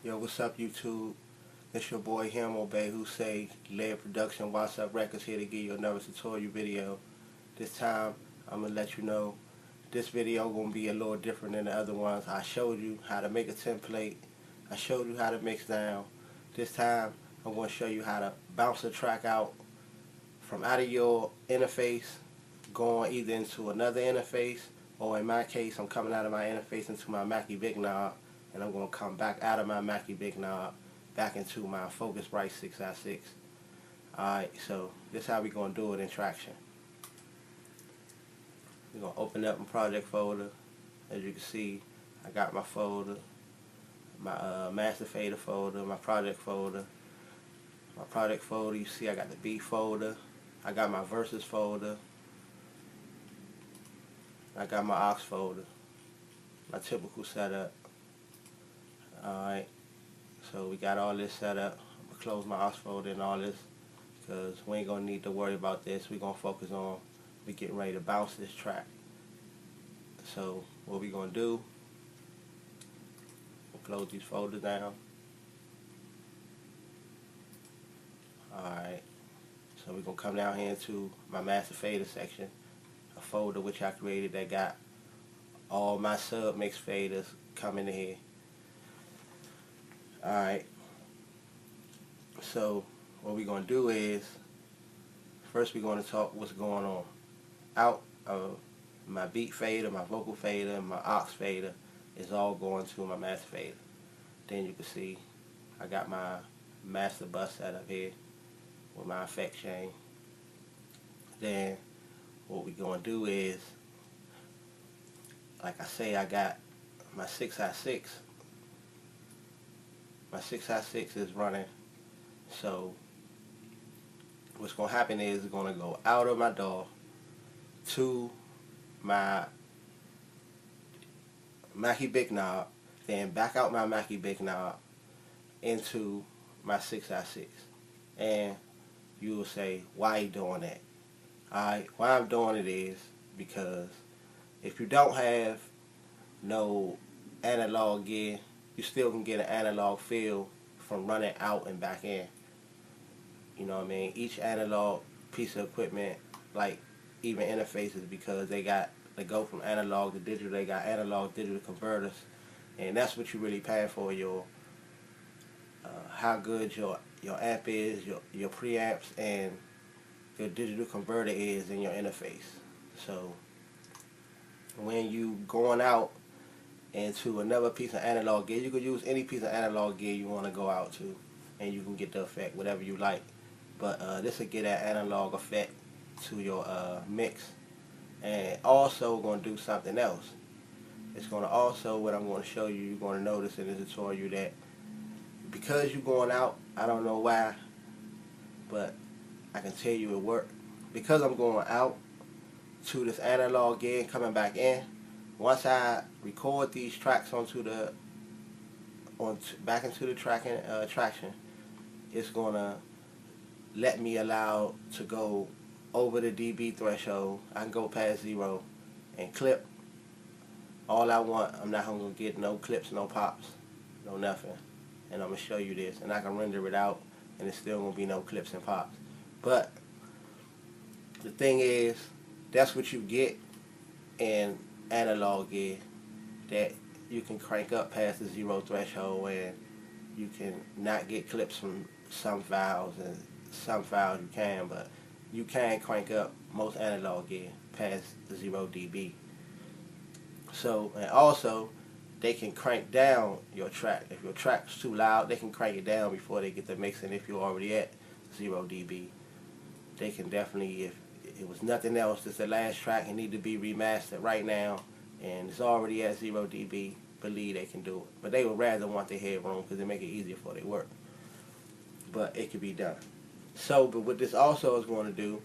Yo, what's up, YouTube? It's your boy Hamo Bay, who say Layer Production, What's Up Records, here to give you another tutorial video. This time, I'm going to let you know this video going to be a little different than the other ones. I showed you how to make a template. I showed you how to mix down. This time, I'm going to show you how to bounce a track out from out of your interface, going either into another interface, or in my case, I'm coming out of my interface into my Mackie Big Knob, and I'm going to come back out of my Mackie Big Knob back into my Focusrite 6x6. Alright, so this is how we're going to do it in Tracktion. We're going to open up my project folder. As you can see, I got my folder, my master fader folder, my project folder. My project folder, you see I got the beat folder, I got my verses folder, I got my aux folder, my typical setup. Alright, so we got all this set up. I'm going to close my aux folder and all this because we ain't going to need to worry about this. We're going to focus on we getting ready to bounce this track. So what we're going to do, we'll close these folders down. Alright, so we're going to come down here into my master fader section, a folder which I created that got all my sub mix faders coming in here. Alright, so what we're going to do is, first we're going to talk what's going on. Out of my beat fader, my vocal fader, my aux fader is all going to my master fader. Then you can see I got my master bus set up here with my effect chain. Then what we're going to do is, like I say, I got my 6x6. My 6x6 is running, so what's going to happen is it's going to go out of my DAW to my Mackie Big Knob, then back out my Mackie Big Knob into my 6x6. And you will say, why are you doing that? Alright, why I'm doing it is because if you don't have no analog gear, you still can get an analog feel from running out and back in. You know what I mean? Each analog piece of equipment, like even interfaces, because they go from analog to digital, they got analog digital converters, and that's what you're really paying for, your how good your amp is, your preamps, and your digital converter is in your interface. So when you going out into another piece of analog gear, you could use any piece of analog gear you want to go out to, and you can get the effect whatever you like. But this will get that analog effect to your mix. And also going to do something else. It's going to also, what I'm going to show you, you're going to notice in this tutorial that because you're going out, I don't know why, but I can tell you it worked. Because I'm going out to this analog gear and coming back in, once I record these tracks back into the Tracktion, it's gonna let me allow to go over the dB threshold. I can go past 0 and clip all I want. I'm not gonna get no clips, no pops, no nothing. And I'm gonna show you this, and I can render it out, and it's still gonna be no clips and pops. But the thing is, that's what you get in analog gear, that you can crank up past the 0 threshold, and you can not get clips from some files, and some files you can, but you can crank up most analog gear past the 0 dB. So, and also they can crank down your track. If your track's too loud, they can crank it down before they get the mixing. If you're already at 0 dB, they can definitely, if it was nothing else, it's the last track and need to be remastered right now, and it's already at 0 dB, believe they can do it. But they would rather want the headroom because they make it easier for their work. But it can be done. So, but what this also is going to do,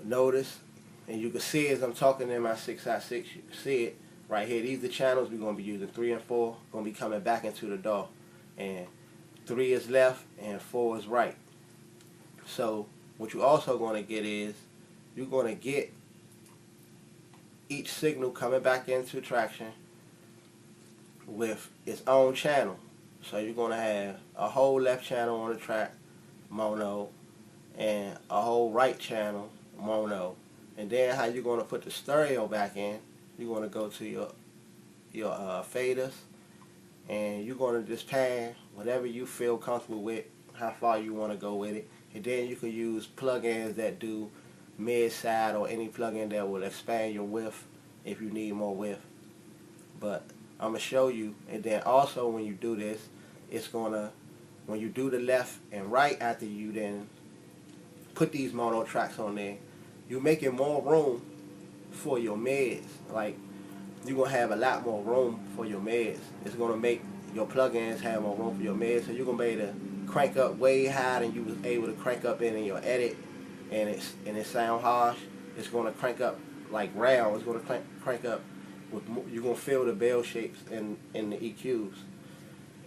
notice, and you can see as I'm talking in my 6x6, you can see it right here. These are the channels we're going to be using. 3 and 4 going to be coming back into the DAW, and 3 is left and 4 is right. So what you're also going to get is, you're going to get each signal coming back into Tracktion with its own channel. So you're going to have a whole left channel on the track, mono, and a whole right channel, mono. And then how you're going to put the stereo back in, you're going to go to your faders, and you're going to just pan whatever you feel comfortable with, how far you want to go with it. And then you can use plugins that do mid-side, or any plugin that will expand your width if you need more width. But I'm going to show you. And then also when you do this, it's going to, when you do the left and right after you then put these mono tracks on there, you're making more room for your mids. Like, you're going to have a lot more room for your mids. It's going to make your plugins have more room for your mids, so you're going to be able to crank up way higher than you was able to crank up in your edit, and it sound harsh. It's going to crank up like round. It's going to crank up with, you're going to feel the bell shapes in the EQs,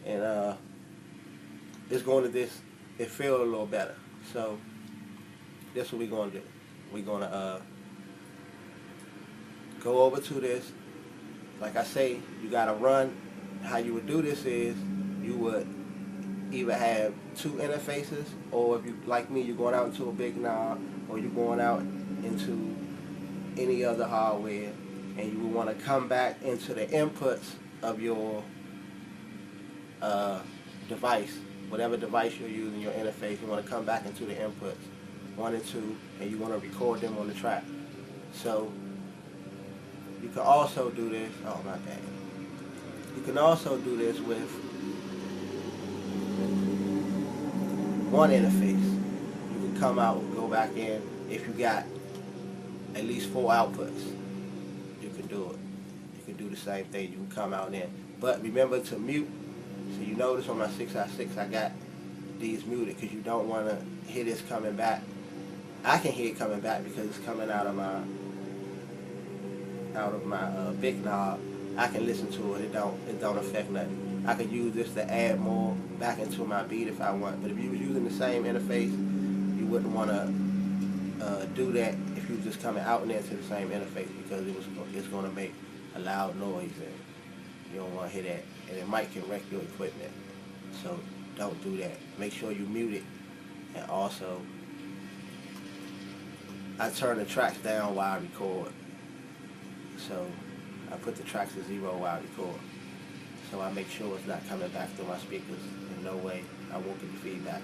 and it's going to it feel a little better. So that's what we're going to do. We're going to go over to this. Like I say, you got to run. How you would do this is you would either have two interfaces, or if you, like me, you're going out into a big knob, or you're going out into any other hardware, and you would want to come back into the inputs of your device, whatever device you're using, your interface. You want to come back into the inputs 1 and 2, and you want to record them on the track. So you can also do this. Oh my bad. You can also do this with one interface. You can come out, go back in. If you got at least 4 outputs, you can do it. You can do the same thing. You can come out and in. But remember to mute. So you notice on my 6x6 I got these muted, because you don't want to hear this coming back. I can hear it coming back because it's coming out of my big knob. I can listen to it. It don't affect nothing. I could use this to add more back into my beat if I want. But if you was using the same interface, you wouldn't want to do that if you was just coming out and into the same interface, because it's going to make a loud noise, and you don't want to hear that, and it might can wreck your equipment. So don't do that. Make sure you mute it. And also, I turn the tracks down while I record. So I put the tracks to 0 while I record. So I make sure it's not coming back through my speakers. In no way I won't get the feedback.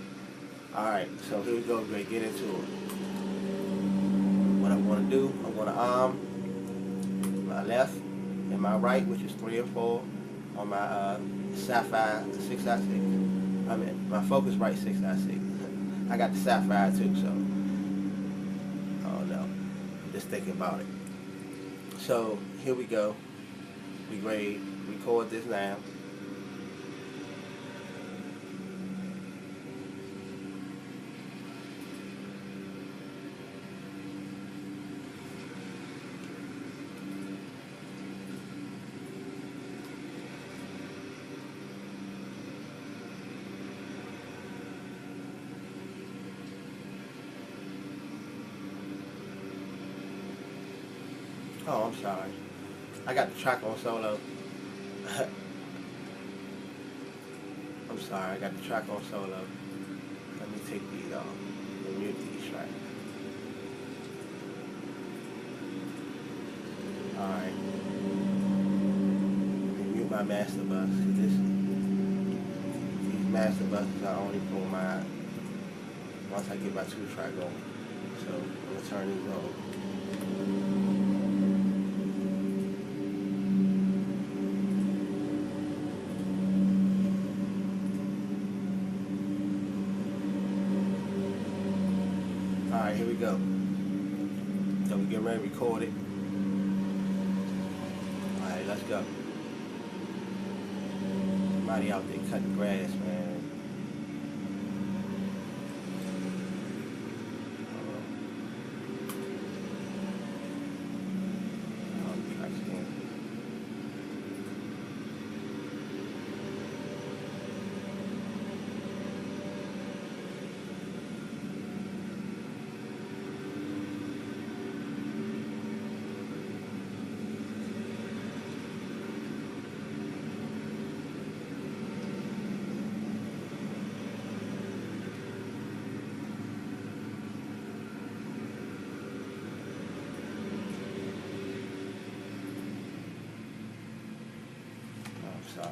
Alright, so here we go. We're going to get into it. What I'm going to do, I'm going to arm my left and my right, which is 3 and 4, on my Sapphire 6x6. I mean, my Focusrite 6x6. I got the Sapphire too, so I don't know. I'm just thinking about it. So here we go. We ready to record this now. Oh, I'm sorry. I got the track on solo. I'm sorry, I got the track on solo. Let me take these off and mute these tracks. Alright. Mute my master bus, because these master buses are only for my, once I get my 2-track going. So I'm going to turn these on. Alright, here we go. So we get ready to record it. Alright, let's go. Somebody out there cutting grass, man. Sorry.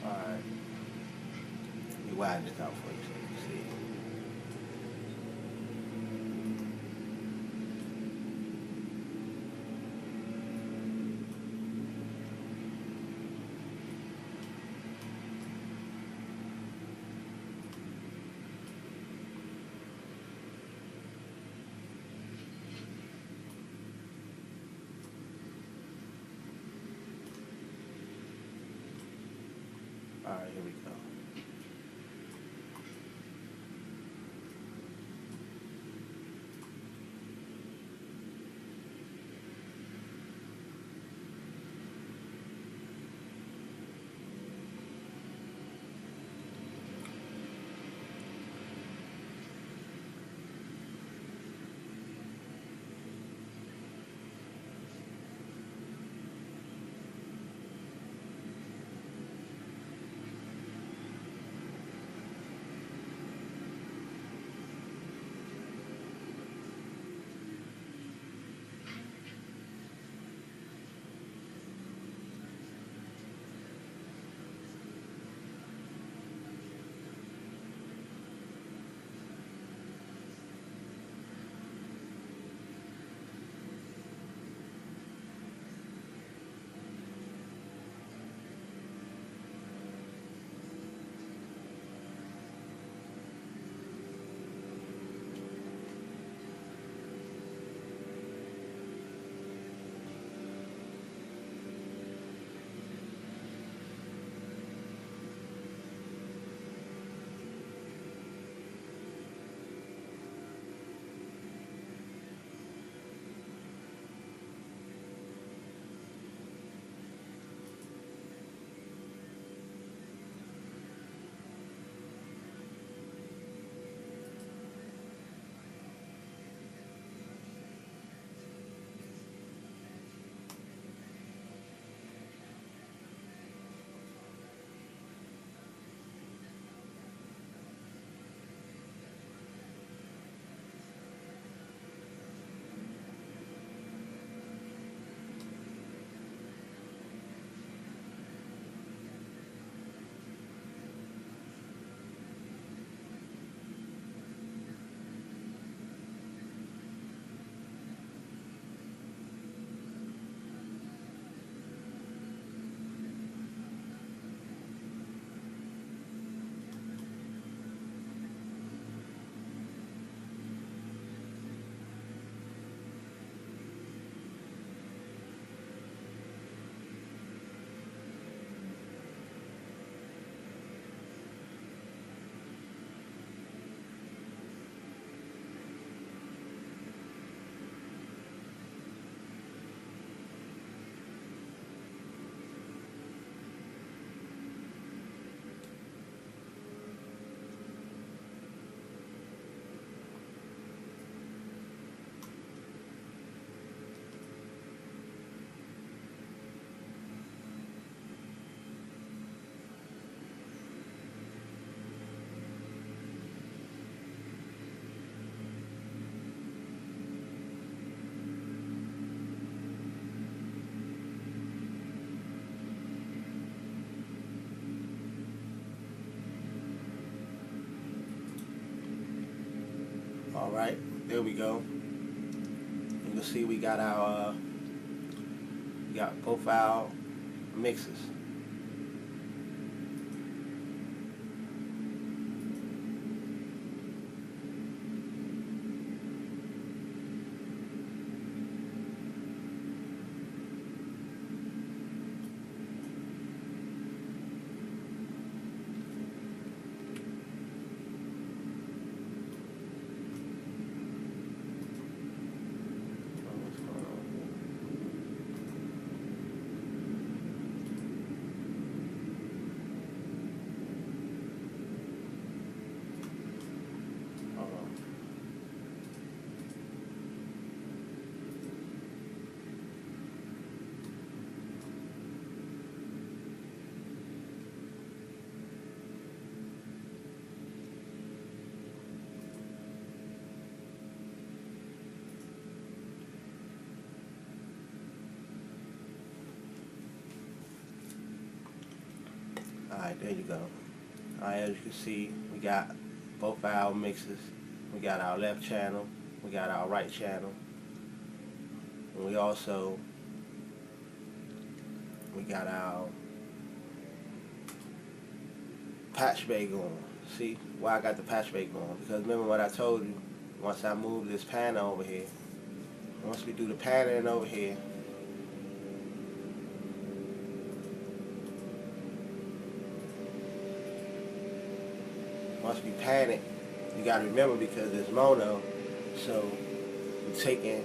Alright. Let me widen this out for you so you can see it. Alright, here we go. Alright, there we go. You can see we got our profile mixes. Alright, there you go. Alright, as you can see, we got both our mixes. We got our left channel, we got our right channel, and we got our patch bay going. See why I got the patch bay going? Because remember what I told you, once I move this panel over here, once we do the pattern over here, once we pan it, you got to remember, because it's mono, so you're taking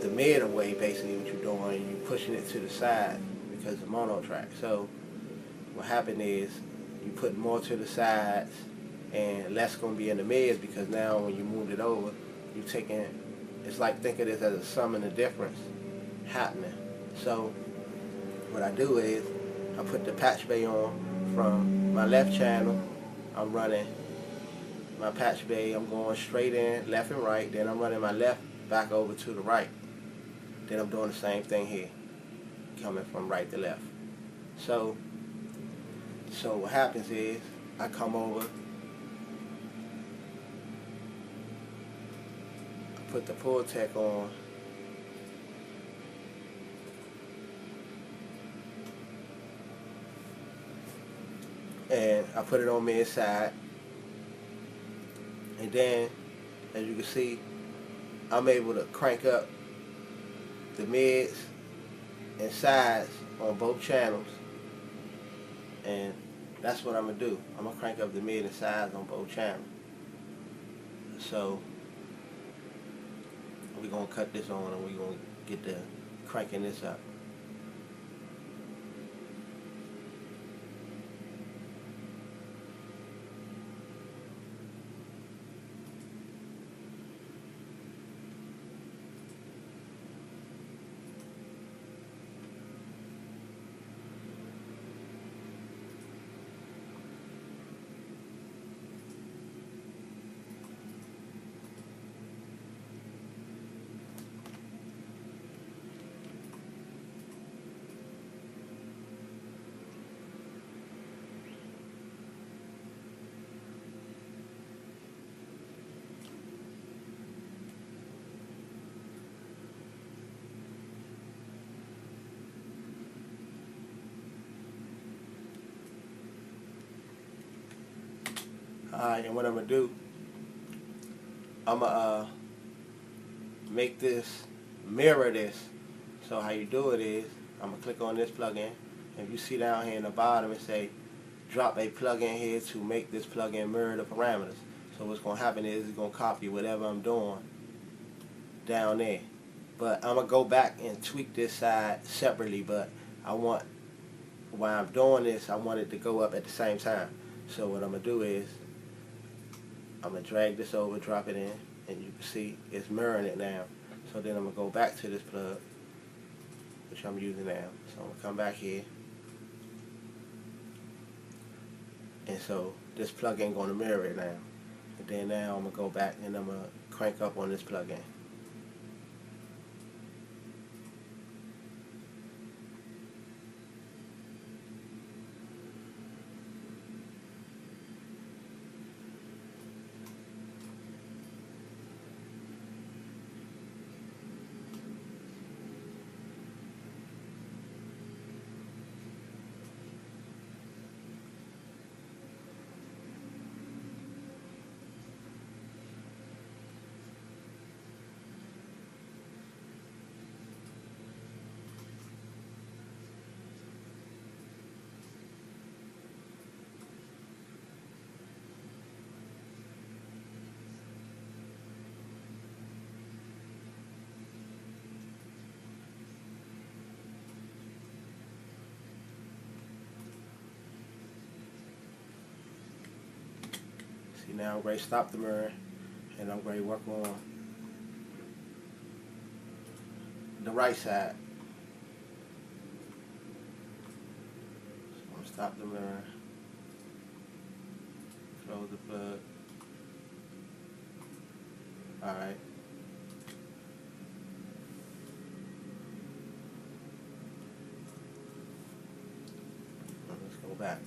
the mid away, basically what you're doing, and you're pushing it to the side because it's a mono track. So what happened is you put more to the sides and less going to be in the mids, because now when you move it over, you're taking, it's like, think of this as a sum and a difference happening. So what I do is I put the patch bay on from my left channel. I'm running my patch bay, I'm going straight in, left and right, then I'm running my left back over to the right. Then I'm doing the same thing here, coming from right to left. So what happens is, I come over, I put the pull tech on, and I put it on mid side. And then, as you can see, I'm able to crank up the mids and sides on both channels. And that's what I'm going to do. I'm going to crank up the mid and sides on both channels. So, we're going to cut this on and we're going to get to cranking this up. Alright, and what I'm going to do, I'm going to make this, mirror this. So how you do it is, I'm going to click on this plugin, and you see down here in the bottom it say, drop a plugin here to make this plugin mirror the parameters. So what's going to happen is it's going to copy whatever I'm doing down there. But I'm going to go back and tweak this side separately, but I want, while I'm doing this, I want it to go up at the same time. So what I'm going to do is, I'm going to drag this over, drop it in, and you can see it's mirroring it now. So then I'm going to go back to this plug, which I'm using now. So I'm going to come back here. And so this plug-in going to mirror it now. And then now I'm going to go back and I'm going to crank up on this plug-in. See, now I'm going to stop the mirror and I'm going to work on the right side. So I'm going to stop the mirror, close the plug. Alright. Let's go back.